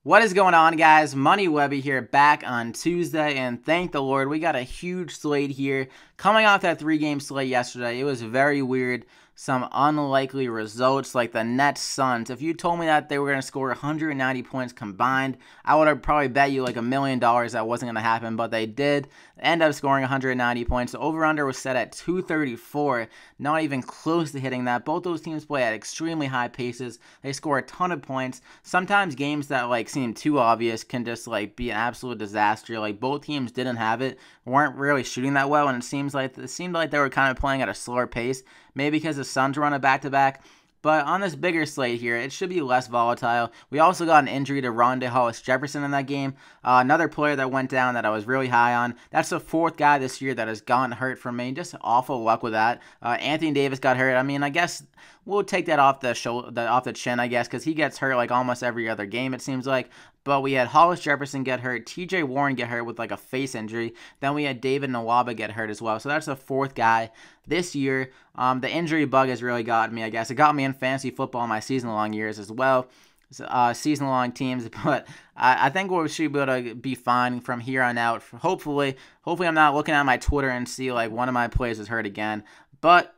What is going on, guys? Money Webby here, back on Tuesday, and thank the Lord, we got a huge slate here. Coming off that 3-game slate yesterday, it was very weird. Some unlikely results like the Nets Suns. If you told me that they were going to score 190 points combined, I would have probably bet you like $1 million that wasn't going to happen, but they did end up scoring 190 points. The over-under was set at 234, not even close to hitting that. Both those teams play at extremely high paces. They score a ton of points. Sometimes games that like seem too obvious can just like be an absolute disaster. Like both teams didn't have it, weren't really shooting that well, and it seemed like they were kind of playing at a slower pace. Maybe because the Suns run a back-to-back. But on this bigger slate here, it should be less volatile. We also got an injury to Rondé Hollis-Jefferson in that game. Another player that went down that I was really high on. That's the fourth guy this year that has gotten hurt from me. Just awful luck with that. Anthony Davis got hurt. I mean, I guess we'll take that off the chin, I guess, because he gets hurt like almost every other game, it seems like. But we had Hollis-Jefferson get hurt, TJ Warren get hurt with like a face injury. Then we had David Nwaba get hurt as well. So that's the fourth guy this year. The injury bug has really gotten me, I guess. It got me in fantasy football in my season-long years as well. Season-long teams, but I think we should be able to be fine from here on out. Hopefully I'm not looking at my Twitter and see like one of my players is hurt again. But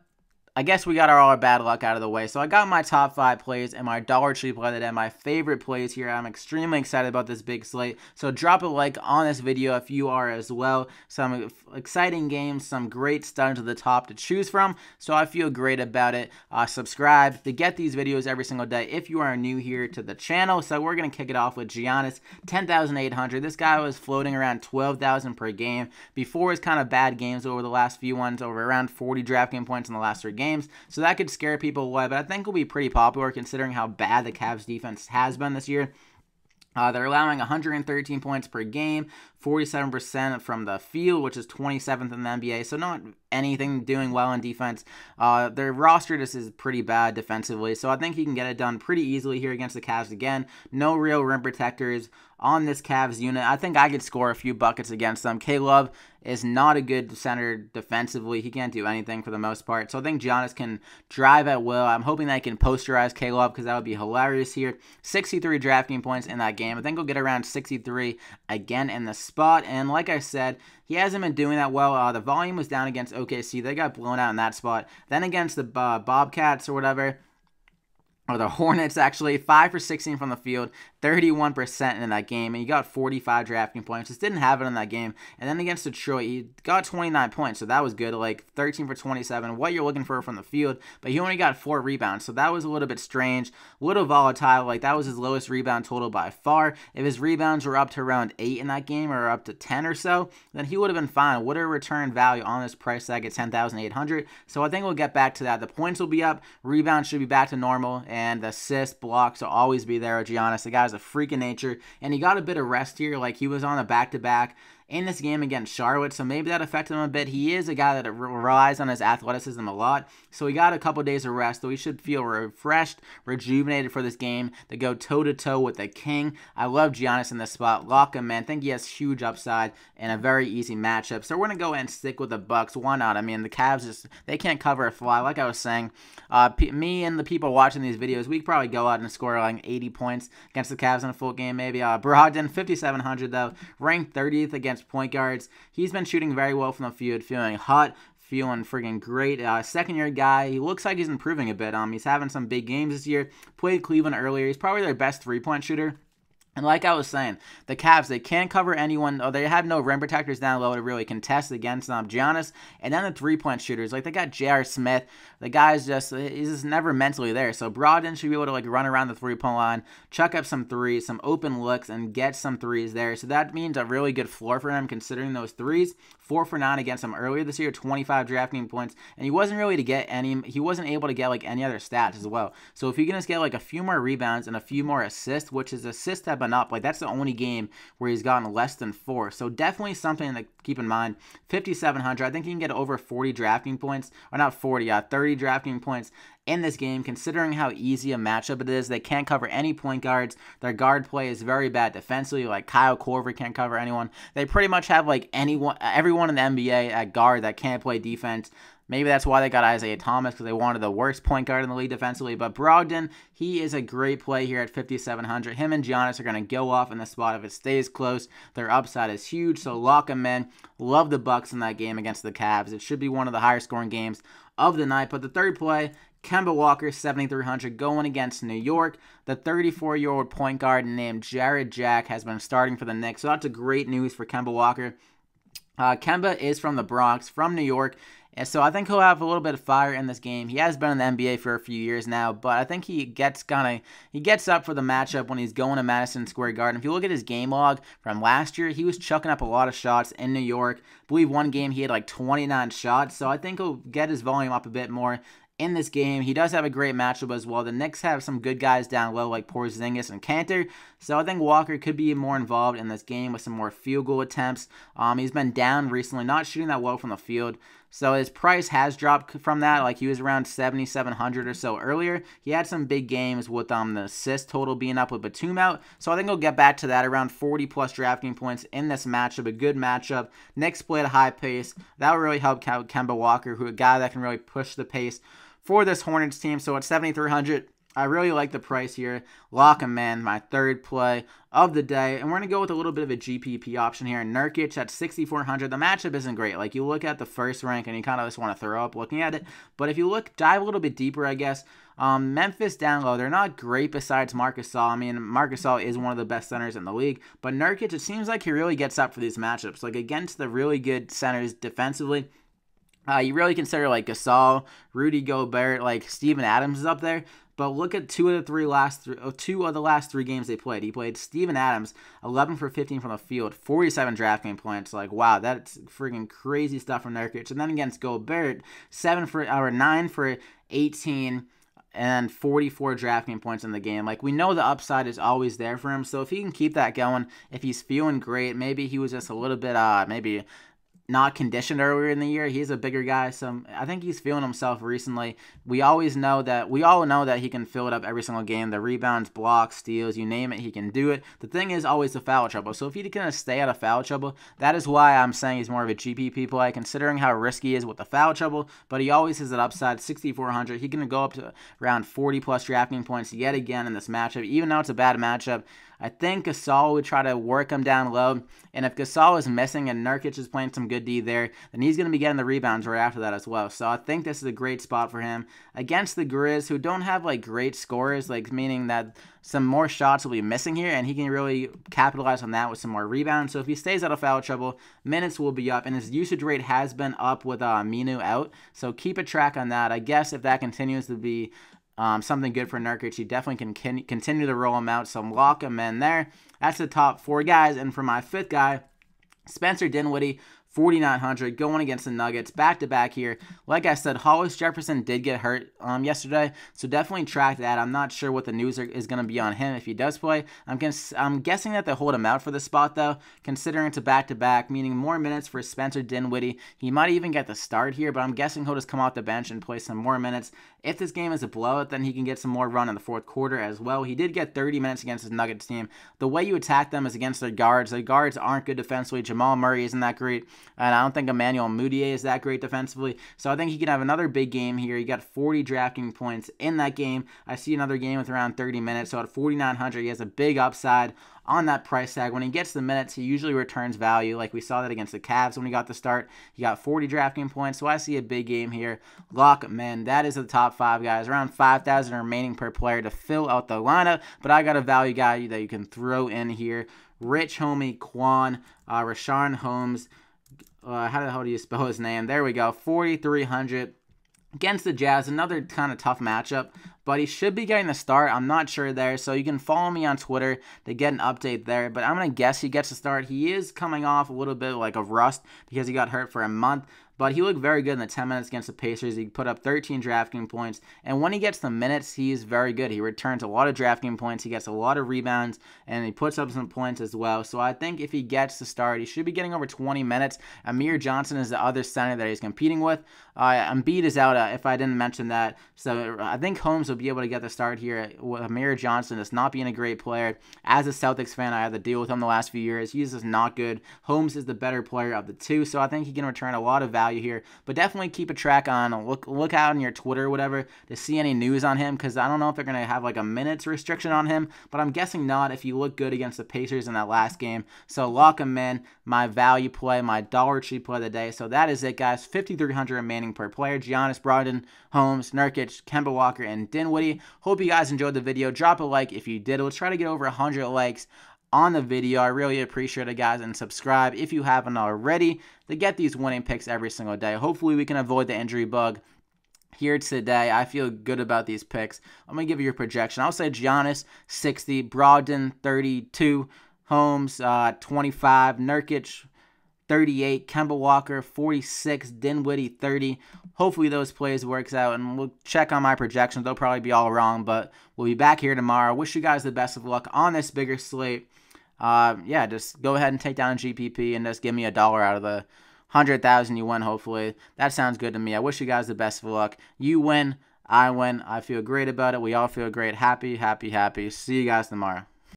I guess we got all our bad luck out of the way. So I got my top 5 plays and my Dollar Tree play that my favorite plays here. I'm extremely excited about this big slate. So drop a like on this video if you are as well. Some exciting games, some great studs at the top to choose from. So I feel great about it. Subscribe to get these videos every single day if you are new here to the channel. So we're going to kick it off with Giannis, 10,800. This guy was floating around 12,000 per game. Before his kind of bad games over the last few ones, over around 40 DraftKings points in the last 3 games. So that could scare people away, but I think it'll be pretty popular considering how bad the Cavs defense has been this year. They're allowing 113 points per game, 47% from the field, which is 27th in the NBA, so not anything doing well in defense. Their roster just is pretty bad defensively, so I think he can get it done pretty easily here against the Cavs again. No real rim protectors on this Cavs unit. I think I could score a few buckets against them. K-Love is not a good center defensively. He can't do anything for the most part. So I think Giannis can drive at will. I'm hoping that I can posterize K-Love because that would be hilarious here. 63 DraftKings points in that game. I think he'll get around 63 again in the spot. And like I said, he hasn't been doing that well. The volume was down against OKC. They got blown out in that spot. Then against the Bobcats or whatever, or the Hornets, actually, 5 for 16 from the field, 31% in that game, and he got 45 DraftKings points. Just didn't have it in that game. And then against Detroit, he got 29 points, so that was good, like 13 for 27, what you're looking for from the field, but he only got 4 rebounds, so that was a little bit strange, a little volatile. Like, that was his lowest rebound total by far. If his rebounds were up to around 8 in that game, or up to 10 or so, then he would have been fine. Would have returned value on this price tag at 10,800, so I think we'll get back to that. The points will be up, rebounds should be back to normal, and the assists, blocks will always be there with Giannis. The guy's a freak of nature, and he got a bit of rest here. Like, he was on a back-to-back in this game against Charlotte, so maybe that affected him a bit. He is a guy that relies on his athleticism a lot, so he got a couple days of rest, so he should feel refreshed, rejuvenated for this game to go toe-to-toe with the king. I love Giannis in this spot. Lock him, man. I think he has huge upside and a very easy matchup, so we're going to go ahead and stick with the Bucks. Why not? I mean, the Cavs, they can't cover a fly. Like I was saying, me and the people watching these videos, we could probably go out and score like 80 points against the Cavs in a full game, maybe. Brogdon, 5,700, though, ranked 30th against point guards. He's been shooting very well from the field, feeling hot, feeling friggin' great. Second-year guy. He looks like he's improving a bit. He's having some big games this year. Played Cleveland earlier. He's probably their best three-point shooter. And like I was saying, the Cavs, they can't cover anyone. They have no rim protectors down low to really contest against Giannis. And then the three-point shooters, like they got J.R. Smith. The guy's he's just never mentally there. So Brogdon should be able to like run around the three-point line, chuck up some threes, some open looks, and get some threes there. So that means a really good floor for him considering those threes. 4 for 9 against him earlier this year, 25 DraftKings points, and he wasn't able to get like any other stats as well. So if he can just get like a few more rebounds and a few more assists, which his assists have been up, like that's the only game where he's gotten less than 4. So definitely something to keep in mind. 5,700, I think he can get over 40 DraftKings points, or not 40, 30 DraftKings points in this game, considering how easy a matchup it is. They can't cover any point guards. Their guard play is very bad defensively. Like Kyle Korver can't cover anyone. They pretty much have like everyone in the NBA at guard that can't play defense. Maybe that's why they got Isaiah Thomas, because they wanted the worst point guard in the league defensively. But Brogdon, he is a great play here at 5,700. Him and Giannis are going to go off in the spot if it stays close. Their upside is huge, so lock them in. Love the Bucks in that game against the Cavs. It should be one of the higher scoring games of the night. But the third play, Kemba Walker, 7,300, going against New York. The 34-year-old point guard named Jared Jack has been starting for the Knicks, so that's a great news for Kemba Walker. Kemba is from the Bronx, from New York, and so I think he'll have a little bit of fire in this game. He has been in the NBA for a few years now, but I think he gets up for the matchup when he's going to Madison Square Garden. If you look at his game log from last year, he was chucking up a lot of shots in New York. I believe one game he had like 29 shots, so I think he'll get his volume up a bit more in this game. He does have a great matchup as well. The Knicks have some good guys down low like Porzingis and Kanter, so I think Walker could be more involved in this game with some more field goal attempts. He's been down recently, not shooting that well from the field, so his price has dropped from that. Like, he was around 7,700 or so earlier. He had some big games with the assist total being up with Batum out, so I think he'll get back to that around 40 plus DraftKings points in this matchup. A good matchup. Knicks play at a high pace. That will really help Kemba Walker, who a guy that can really push the pace for this Hornets team. So at 7,300, I really like the price here. Lock him in, my third play of the day. And we're going to go with a little bit of a GPP option here. Nurkic at 6,400. The matchup isn't great. Like, you look at the first rank and you kind of just want to throw up looking at it. But if you dive a little bit deeper, I guess, Memphis down low, they're not great besides Marc Gasol. I mean, Marc Gasol is one of the best centers in the league. But Nurkic, it seems like he really gets up for these matchups. Like, against the really good centers defensively, you really consider like Gasol, Rudy Gobert, like Steven Adams is up there. But look at two of the last three games they played. He played Steven Adams, 11 for 15 from the field, 47 DraftKings points. Like, wow, that's freaking crazy stuff from Nurkic. And then against Gobert, 9 for 18 and 44 DraftKings points in the game. Like, we know the upside is always there for him. So if he can keep that going, if he's feeling great, maybe he was just a little bit maybe not conditioned earlier in the year. He's a bigger guy, so I think he's feeling himself recently. We all know that he can fill it up every single game. The rebounds, blocks, steals, you name it, he can do it. The thing is always the foul trouble. So if he can stay out of foul trouble, that is why I'm saying he's more of a GPP play, considering how risky he is with the foul trouble. But he always has an upside, 6,400. He can go up to around 40 plus DraftKings points yet again in this matchup, even though it's a bad matchup. I think Gasol would try to work him down low, and if Gasol is missing and Nurkic is playing some good D there, then he's going to be getting the rebounds right after that as well. So I think this is a great spot for him against the Grizz, who don't have like great scorers, like meaning that some more shots will be missing here, and he can really capitalize on that with some more rebounds. So if he stays out of foul trouble, minutes will be up, and his usage rate has been up with Minu out. So keep a track on that. I guess if that continues to be something good for Nurkic, he definitely can continue to roll him out, so lock him in there. That's the top four guys, and for my fifth guy, Spencer Dinwiddie, 4,900, going against the Nuggets, back-to-back here. Like I said, Hollis Jefferson did get hurt yesterday, so definitely track that. I'm not sure what the news is going to be on him if he does play. I'm guessing that they'll hold him out for the spot, though, considering it's a back-to-back, meaning more minutes for Spencer Dinwiddie. He might even get the start here, but I'm guessing he'll just come off the bench and play some more minutes. If this game is a blowout, then he can get some more run in the fourth quarter as well. He did get 30 minutes against his Nuggets team. The way you attack them is against their guards. Their guards aren't good defensively. Jamal Murray isn't that great, and I don't think Emmanuel Mudiay is that great defensively. So I think he can have another big game here. He got 40 DraftKings points in that game. I see another game with around 30 minutes. So at 4,900, he has a big upside on that price tag. When he gets the minutes, he usually returns value. Like we saw that against the Cavs when he got the start. He got 40 DraftKings points. So I see a big game here. Lock him in. That is the top five guys. Around 5,000 remaining per player to fill out the lineup. But I got a value guy that you can throw in here. Rich Homie Quan, Rashawn Holmes. How the hell do you spell his name? There we go. 4,300 against the Jazz. Another kind of tough matchup, but he should be getting the start. I'm not sure there, so you can follow me on Twitter to get an update there, but I'm going to guess he gets the start. He is coming off a little bit like a rust because he got hurt for a month, but he looked very good in the 10 minutes against the Pacers. He put up 13 DraftKings points, and when he gets the minutes, he is very good. He returns a lot of DraftKings points. He gets a lot of rebounds, and he puts up some points as well. So I think if he gets the start, he should be getting over 20 minutes. Amir Johnson is the other center that he's competing with. Embiid is out, if I didn't mention that. So I think Holmes will be able to get the start here. Amir Johnson is not being a great player. As a Celtics fan, I had to deal with him the last few years. He's just not good. Holmes is the better player of the two, so I think he can return a lot of value value here. But definitely keep a track on, look out on your Twitter or whatever to see any news on him, because I don't know if they're going to have like a minutes restriction on him, but I'm guessing not if you look good against the Pacers in that last game. So lock him in, my value play, my dollar cheap play of the day. So that is it, guys. 5,300 remaining per player. Giannis, Brogdon, Holmes, Nurkic, Kemba Walker, and Dinwiddie. Hope you guys enjoyed the video. Drop a like if you did. Let's try to get over 100 likes on the video. I really appreciate it, guys, and subscribe if you haven't already to get these winning picks every single day. Hopefully we can avoid the injury bug here today. I feel good about these picks. I'm going to give you a projection. I'll say Giannis 60, Brogdon 32, Holmes 25, Nurkic 38, Kemba Walker 46, Dinwiddie 30. Hopefully those plays works out, and we'll check on my projections. They'll probably be all wrong, but we'll be back here tomorrow. Wish you guys the best of luck on this bigger slate. Yeah, just go ahead and take down a GPP and just give me $1 out of the 100,000 you win, hopefully. That sounds good to me. I wish you guys the best of luck. You win, I win. I feel great about it. We all feel great. Happy, happy, happy. See you guys tomorrow.